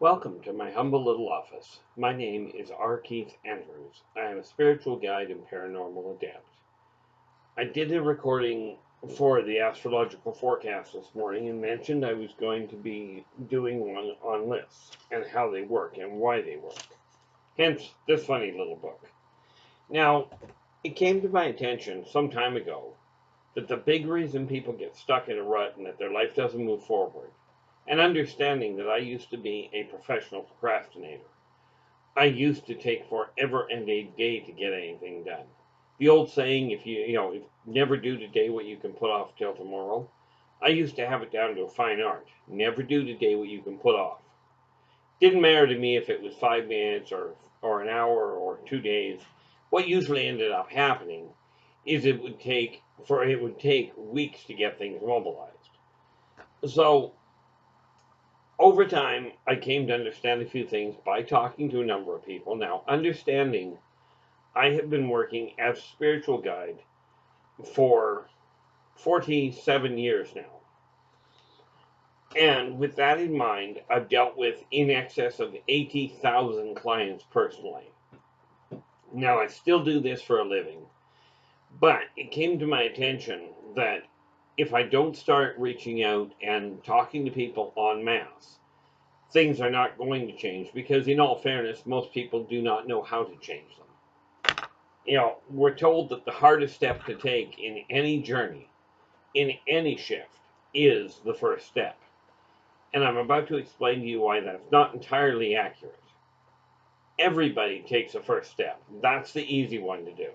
Welcome to my humble little office. My name is R. Keith Andrews. I am a spiritual guide and paranormal adept. I did a recording for the astrological forecast this morning and mentioned I was going to be doing one on lists and how they work and why they work. Hence this funny little book. Now, it came to my attention some time ago that the big reason people get stuck in a rut and that their life doesn't move forward, and understanding that I used to be a professional procrastinator. I used to take forever and a day to get anything done. The old saying, if you never do today what you can put off till tomorrow. I used to have it down to a fine art. Never do today what you can put off. Didn't matter to me if it was 5 minutes or an hour or 2 days. What usually ended up happening is it would take weeks to get things mobilized. So over time, I came to understand a few things by talking to a number of people. Now, understanding I have been working as a spiritual guide for 47 years now. And with that in mind, I've dealt with in excess of 80,000 clients personally. Now, I still do this for a living, but it came to my attention that if I don't start reaching out and talking to people en masse, things are not going to change, because in all fairness, most people do not know how to change them. We're told that the hardest step to take in any journey, in any shift, is the first step. And I'm about to explain to you why that's not entirely accurate. Everybody takes a first step. That's the easy one to do.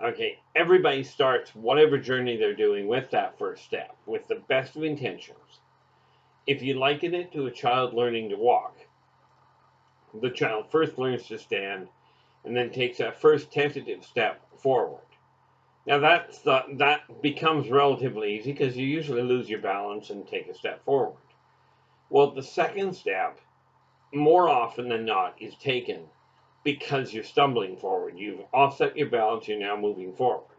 Okay, everybody starts whatever journey they're doing with that first step, with the best of intentions. If you liken it to a child learning to walk, the child first learns to stand and then takes that first tentative step forward. Now that becomes relatively easy because you usually lose your balance and take a step forward. Well, the second step, more often than not, is taken because you're stumbling forward. You've offset your balance, you're now moving forward.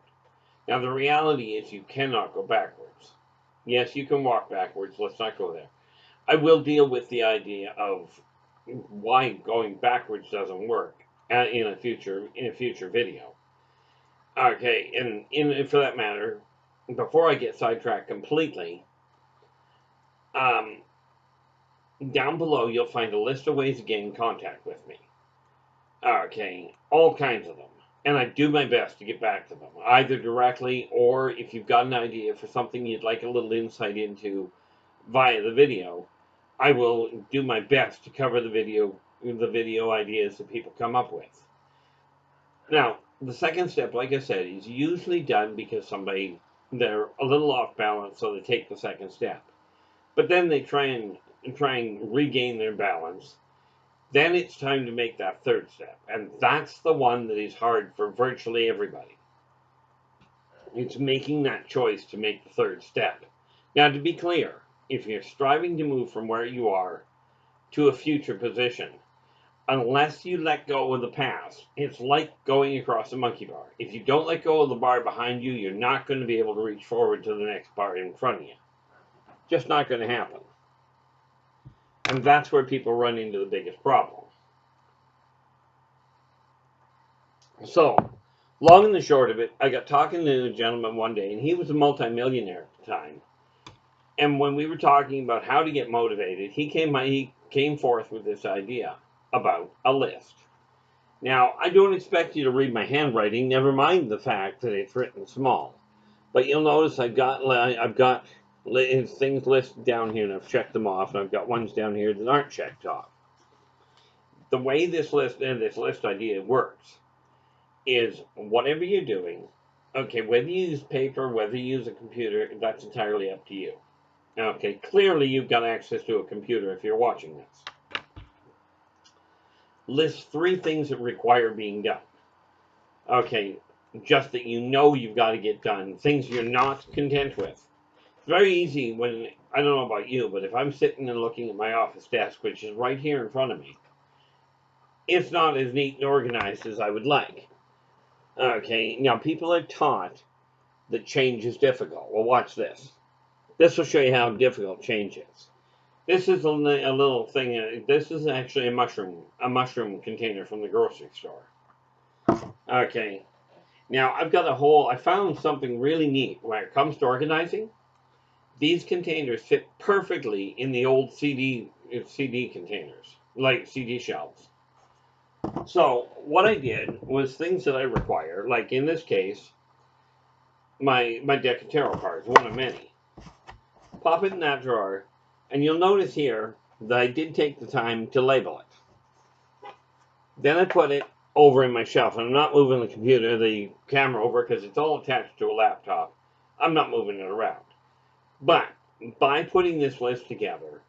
Now, the reality is you cannot go backwards. Yes, you can walk backwards. Let's not go there. I will deal with the idea of why going backwards doesn't work in a future video. Okay, and for that matter, before I get sidetracked completely, down below you'll find a list of ways to get in contact with me. Okay, all kinds of them. And I do my best to get back to them, either directly or if you've got an idea for something you'd like a little insight into via the video, I will do my best to cover the video ideas that people come up with. Now, the second step, like I said, is usually done because they're a little off balance, so they take the second step. But then they try and regain their balance. Then it's time to make that third step, and that's the one that is hard for virtually everybody. It's making that choice to make the third step. Now, to be clear, if you're striving to move from where you are to a future position, unless you let go of the past, it's like going across a monkey bar. If you don't let go of the bar behind you, you're not going to be able to reach forward to the next bar in front of you. Just not going to happen. And that's where people run into the biggest problem. So, long and the short of it, I got talking to a gentleman one day, and he was a multimillionaire at the time. And when we were talking about how to get motivated, he came forth with this idea about a list. Now, I don't expect you to read my handwriting, never mind the fact that it's written small. But you'll notice I've got things listed down here, and I've checked them off, and I've got ones down here that aren't checked off. The way this list idea works is whatever you're doing, okay, whether you use paper, whether you use a computer, that's entirely up to you. Okay, clearly you've got access to a computer if you're watching this. List 3 things that require being done. Okay, just that you know you've got to get done, things you're not content with. It's very easy when, I don't know about you, but if I'm sitting and looking at my office desk, which is right here in front of me, it's not as neat and organized as I would like. Okay, now people are taught that change is difficult. Well, watch this. This will show you how difficult change is. This is a little thing. This is actually a mushroom container from the grocery store. Okay. Now I found something really neat when it comes to organizing. These containers fit perfectly in the old CD containers, like CD shelves. So what I did was things that I require, like in this case, my deck of tarot cards, one of many. Pop it in that drawer, and you'll notice here that I did take the time to label it. Then I put it over in my shelf, and I'm not moving the camera over because it's all attached to a laptop. I'm not moving it around. But by putting this list together,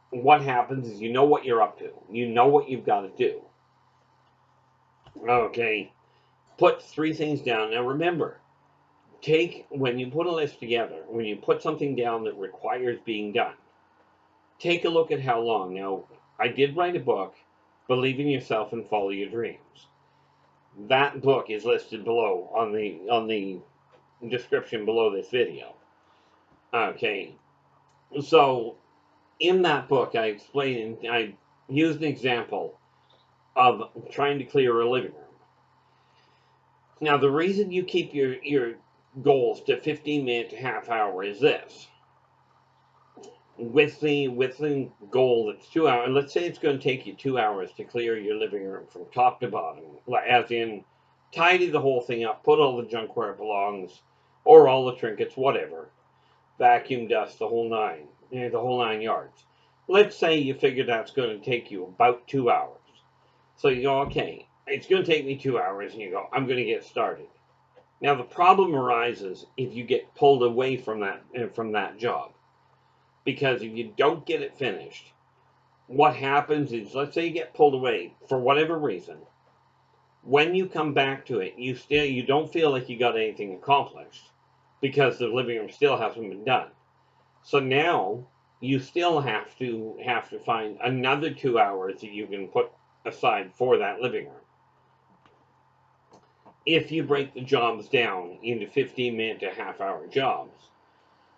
what happens is you know what you're up to. You know what you've got to do. Okay, put 3 things down. Now remember, when you put a list together, when you put something down that requires being done, take a look at how long. Now, I did write a book, Believe in Yourself and Follow Your Dreams. That book is listed below on the description below this video. Okay, so in that book, I used an example of trying to clear a living room. Now, the reason you keep your goals to 15 minutes to half hour is this. With the goal that's 2 hours, let's say it's going to take you 2 hours to clear your living room from top to bottom, as in tidy the whole thing up, put all the junk where it belongs, or all the trinkets, whatever, vacuum, dust, the whole nine yards. Let's say you figure that's going to take you about 2 hours. So you go, okay, it's going to take me 2 hours, and you go, I'm going to get started. Now the problem arises if you get pulled away from that job. Because if you don't get it finished, what happens is, let's say you get pulled away for whatever reason. When you come back to it, you don't feel like you got anything accomplished because the living room still hasn't been done. So now you still have to find another 2 hours that you can put aside for that living room. If you break the jobs down into 15-minute to half-hour jobs,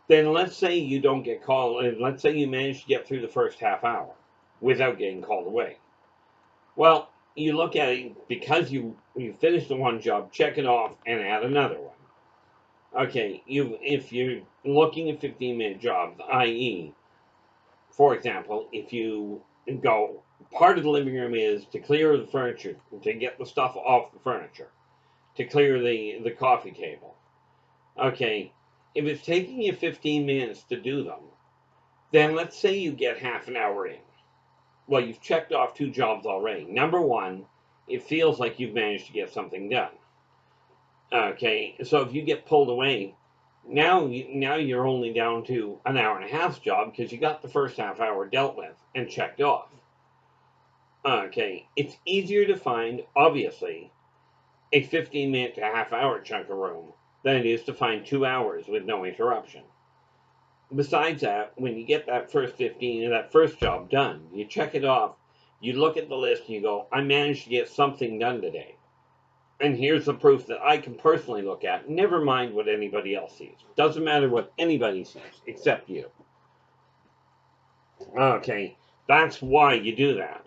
then let's say you don't get called, let's say you manage to get through the first half hour without getting called away. Well, you look at it, because you finished the one job, check it off and add another one. Okay, if you're looking at 15-minute jobs, i.e., for example, if you go, part of the living room is to clear the furniture, to get the stuff off the furniture, to clear the coffee table. Okay, if it's taking you 15 minutes to do them, then let's say you get half an hour in. Well, you've checked off 2 jobs already. Number 1, it feels like you've managed to get something done. Okay, so if you get pulled away, now you're only down to an hour and a half job because you got the first half hour dealt with and checked off. Okay, it's easier to find, obviously, a 15-minute to half hour chunk of room than it is to find 2 hours with no interruption. Besides that, when you get that first job done, you check it off, you look at the list and you go, I managed to get something done today. And here's the proof that I can personally look at, never mind what anybody else sees. Doesn't matter what anybody sees, except you. Okay, that's why you do that.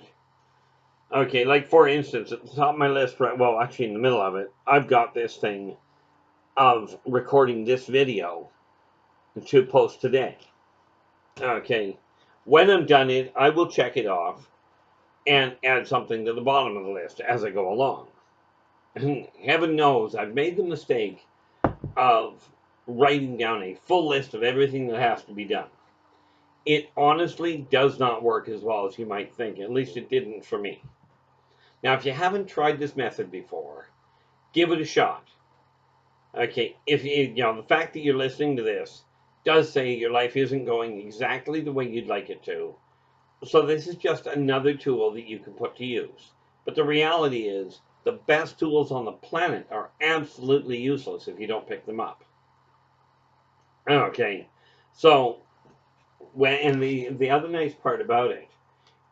Okay, like for instance, at the top of my list, well, actually in the middle of it, I've got this thing of recording this video to post today. Okay, when I'm done it, I will check it off and add something to the bottom of the list as I go along. And heaven knows I've made the mistake of writing down a full list of everything that has to be done. It honestly does not work as well as you might think. At least it didn't for me. Now, if you haven't tried this method before, give it a shot. Okay, if the fact that you're listening to this does say your life isn't going exactly the way you'd like it to, so this is just another tool that you can put to use. But the reality is, the best tools on the planet are absolutely useless if you don't pick them up. Okay, so and the other nice part about it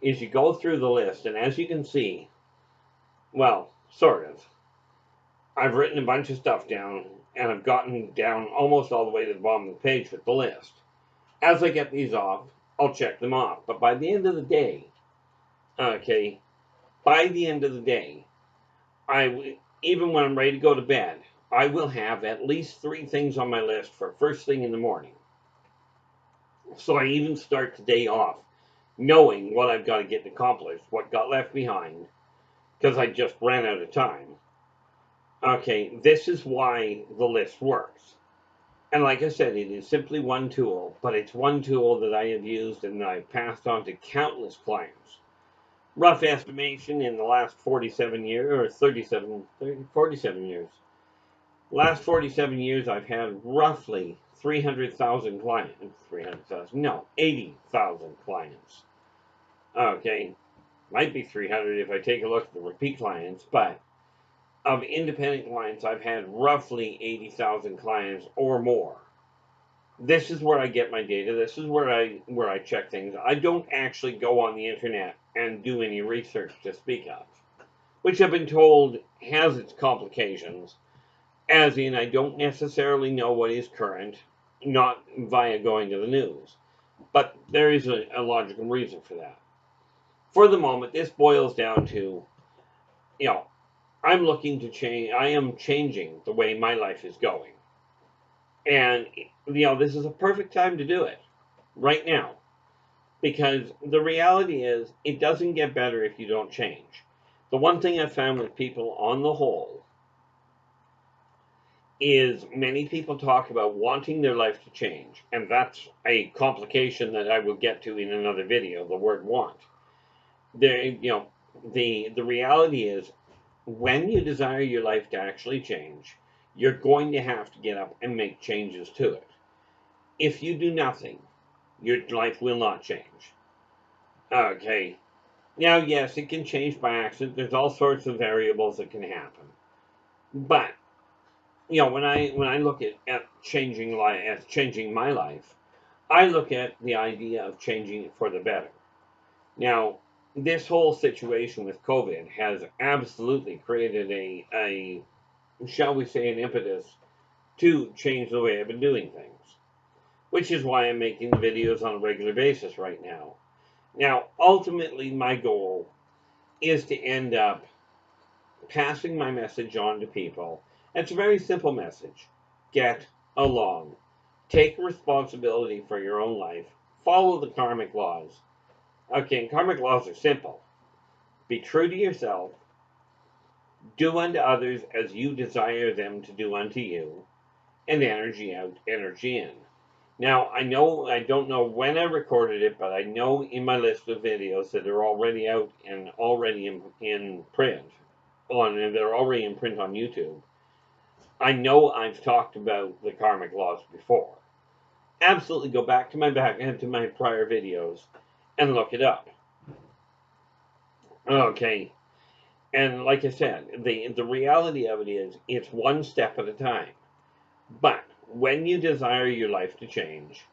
is you go through the list, and as you can see, well, sort of, I've written a bunch of stuff down, and I've gotten down almost all the way to the bottom of the page with the list. As I get these off, I'll check them off. But by the end of the day, okay, by the end of the day, even when I'm ready to go to bed, I will have at least 3 things on my list for first thing in the morning. So I even start the day off knowing what I've got to get accomplished, what got left behind, because I just ran out of time. Okay, this is why the list works. And like I said, it is simply one tool, but it's one tool that I have used and I've passed on to countless clients. Rough estimation in the last 47 years, or 47 years. Last 47 years, I've had roughly 300,000 clients. 300,000, no, 80,000 clients. Okay, might be 300 if I take a look at the repeat clients, but of independent clients, I've had roughly 80,000 clients or more. This is where I get my data. This is where I check things. I don't actually go on the internet and do any research to speak of, which I've been told has its complications, as in I don't necessarily know what is current, not via going to the news. But there is a logical reason for that. For the moment, this boils down to, I'm looking to change. I am changing the way my life is going. And, this is a perfect time to do it right now. Because the reality is, it doesn't get better if you don't change. The one thing I've found with people on the whole is many people talk about wanting their life to change. And that's a complication that I will get to in another video, the word want. The reality is, when you desire your life to actually change, you're going to have to get up and make changes to it. If you do nothing, your life will not change. Okay. Now, yes, it can change by accident. There's all sorts of variables that can happen. But, when I look at changing my life, I look at the idea of changing it for the better. Now, this whole situation with COVID has absolutely created a shall we say, an impetus to change the way I've been doing things, which is why I'm making the videos on a regular basis right now. Now, ultimately, my goal is to end up passing my message on to people. It's a very simple message. Get along. Take responsibility for your own life. Follow the karmic laws. Okay, and karmic laws are simple. Be true to yourself. Do unto others as you desire them to do unto you. And energy out, energy in. Now, I don't know when I recorded it, but I know in my list of videos that are already out and already in print, and they're already in print on YouTube. I know I've talked about the karmic laws before. Absolutely go back to my prior videos and look it up. Okay. And like I said, the reality of it is, it's one step at a time. But when you desire your life to change,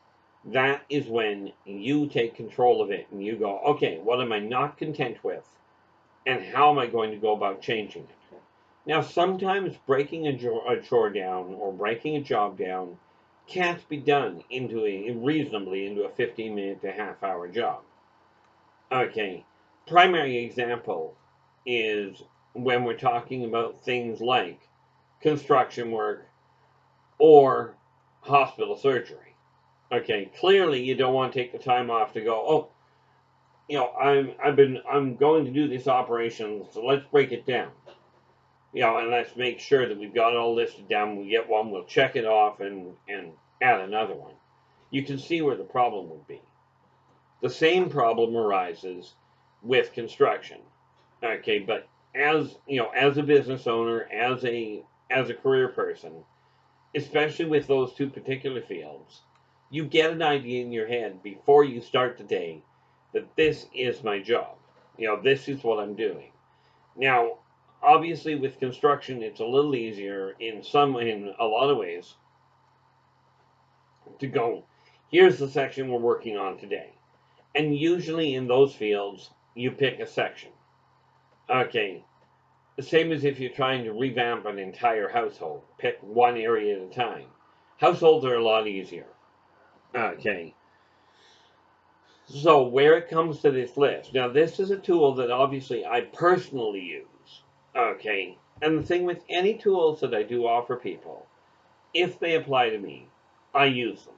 that is when you take control of it and you go, okay, what am I not content with? And how am I going to go about changing it? Now, sometimes breaking a chore down or breaking a job down can't be done reasonably into a 15-minute to half-hour job. Okay, primary example is when we're talking about things like construction work or hospital surgery. Okay, clearly you don't want to take the time off to go, I'm going to do this operation, so let's break it down. And let's make sure that we've got it all listed down. When we get one, we'll check it off and add another one. You can see where the problem would be. The same problem arises with construction. Okay, but as a business owner, as a career person, especially with those two particular fields, you get an idea in your head before you start the day that this is my job. This is what I'm doing. Now, obviously with construction, it's a little easier in a lot of ways to go, here's the section we're working on today. And usually in those fields, you pick a section. Okay, the same as if you're trying to revamp an entire household. Pick one area at a time. Households are a lot easier. Okay. So where it comes to this list, now this is a tool that obviously I personally use, okay? And the thing with any tools that I do offer people, if they apply to me, I use them.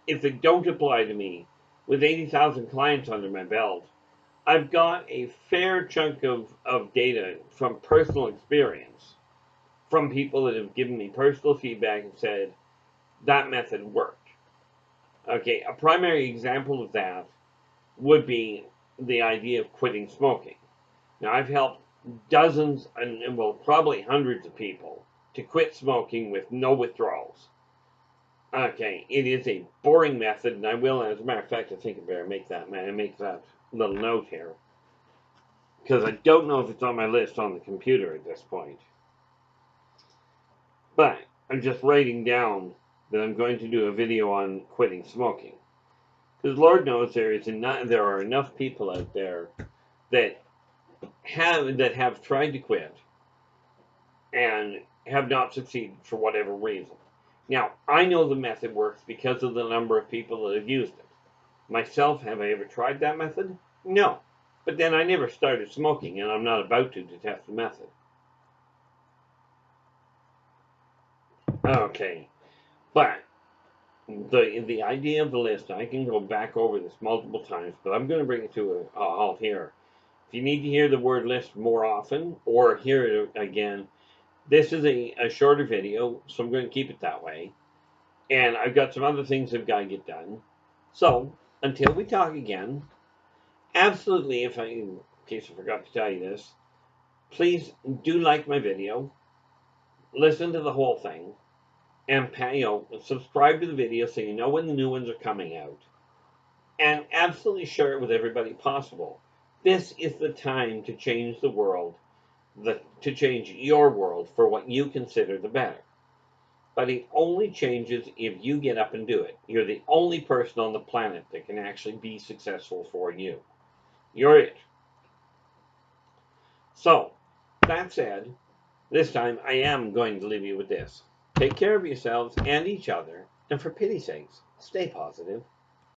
If they don't apply to me, with 80,000 clients under my belt, I've got a fair chunk of data from personal experience, from people that have given me personal feedback and said, that method worked. Okay, a primary example of that would be the idea of quitting smoking. Now, I've helped dozens and well, probably hundreds of people to quit smoking with no withdrawals. Okay, it is a boring method, and I will, as a matter of fact, I think I better make that little note here, because I don't know if it's on my list on the computer at this point. But I'm just writing down that I'm going to do a video on quitting smoking. Because Lord knows there are enough people out there that have tried to quit and have not succeeded for whatever reason. Now, I know the method works because of the number of people that have used it. Myself, have I ever tried that method? No. But then I never started smoking, and I'm not about to test the method. Okay, but the idea of the list, I can go back over this multiple times, but I'm going to bring it to a halt here. If you need to hear the word list more often, or hear it again, this is a shorter video, so I'm going to keep it that way. And I've got some other things I've got to get done. So, until we talk again, absolutely, in case I forgot to tell you this, please do like my video, listen to the whole thing, and subscribe to the video so you know when the new ones are coming out. And absolutely share it with everybody possible. This is the time to change the world, to change your world for what you consider the better. But it only changes if you get up and do it. You're the only person on the planet that can actually be successful for you. You're it. So, that said, this time I am going to leave you with this. Take care of yourselves and each other, and for pity's sakes, stay positive.